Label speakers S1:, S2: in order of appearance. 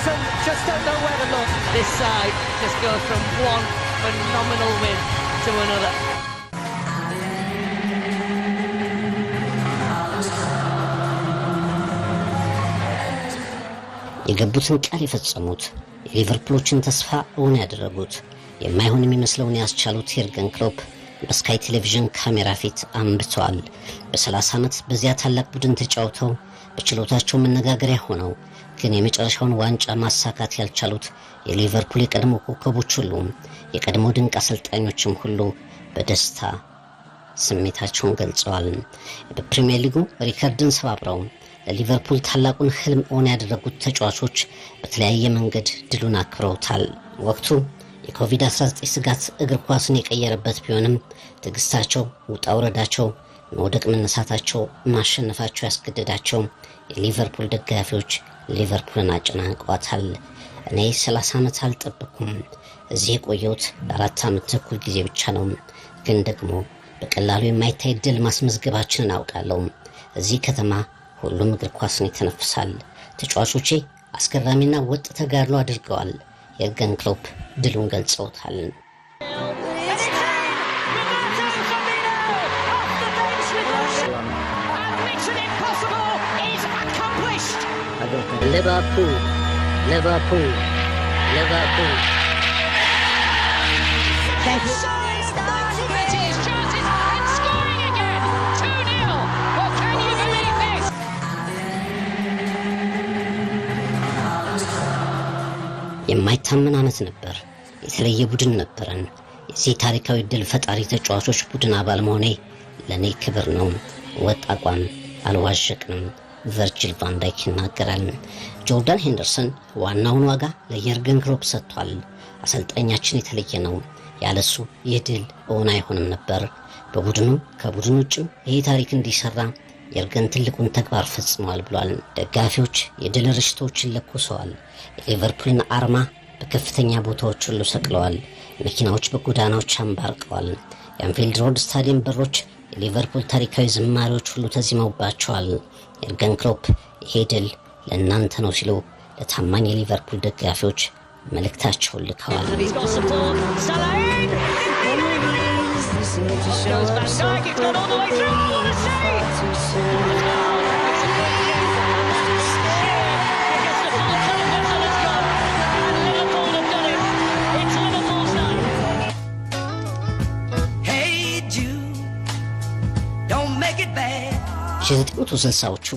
S1: Everton just don't know where to look. This side just goes from one phenomenal win to another.
S2: የገቡትን ቃል የፈጸሙት የሊቨርፑሎችን ተስፋ እውን ያደረጉት የማይሆን የሚመስለውን ያስቻሉት የርገን ክሎፕ በስካይ ቴሌቪዥን ካሜራ ፊት አንብተዋል። በ30 ዓመት በዚያ ታላቅ ቡድን ተጫውተው በችሎታቸው መነጋገሪያ ሆነው ግን የመጨረሻውን ዋንጫ ማሳካት ያልቻሉት የሊቨርፑል የቀድሞ ኮከቦች ሁሉ የቀድሞ ድንቅ አሰልጣኞችም ሁሉ በደስታ ስሜታቸውን ገልጸዋል። በፕሪሚየር ሊጉ ሪከርድን ሰባብረው ለሊቨርፑል ታላቁን ህልም ኦን ያደረጉት ተጫዋቾች በተለያየ መንገድ ድሉን አክብረውታል። ወቅቱ የኮቪድ-19 ስጋት እግር ኳስን የቀየረበት ቢሆንም ትግስታቸው፣ ውጣ ውረዳቸው፣ መውደቅ መነሳታቸው፣ ማሸነፋቸው ያስገደዳቸው የሊቨርፑል ደጋፊዎች ሊቨርፑልን አጨናንቀዋታል። እኔ 30 ዓመት አልጠበኩም። እዚህ የቆየሁት ለ4 ዓመት ተኩል ጊዜ ብቻ ነው። ግን ደግሞ በቀላሉ የማይታይ ድል ማስመዝገባችንን አውቃለሁ። እዚህ ከተማ ሁሉም እግር ኳስን ይተነፍሳል። ተጫዋቾቼ አስገራሚና ወጥ ተጋድሎ አድርገዋል። የርገን ክሎፕ ድሉን ገልጸውታል።
S3: Liverpool. Thank you.
S2: የማይታመን ዓመት ነበር። የተለየ ቡድን ነበረን። የዚህ ታሪካዊ ድል ፈጣሪ ተጫዋቾች ቡድን አባል መሆኔ ለኔ ክብር ነው። ወጥ አቋም አልዋዠቅንም። ቨርጂል ቫን ዳይክ ይናገራል። ጆርዳን ሄንደርሰን ዋናውን ዋጋ ለየርገን ክሎፕ ሰጥቷል። አሰልጣኛችን የተለየ ነው። ያለሱ ይህ ድል እውን አይሆንም ነበር። በቡድኑ ከቡድኑ ውጭም ይህ ታሪክ እንዲሰራ የርገን ትልቁን ተግባር ፈጽመዋል ብሏል። ደጋፊዎች የድል ርሽቶችን ለኩሰዋል። የሊቨርፑልን አርማ በከፍተኛ ቦታዎች ሁሉ ሰቅለዋል። መኪናዎች በጎዳናዎች አንባርቀዋል። የአንፊልድ ሮድ ስታዲየም በሮች የሊቨርፑል ታሪካዊ ዝማሬዎች ሁሉ ተዚመውባቸዋል። የርገን ክሎፕ ይሄ ድል ለእናንተ ነው ሲሉ ለታማኝ የሊቨርፑል ደጋፊዎች መልእክታቸውን ልከዋል። የ1960ዎቹ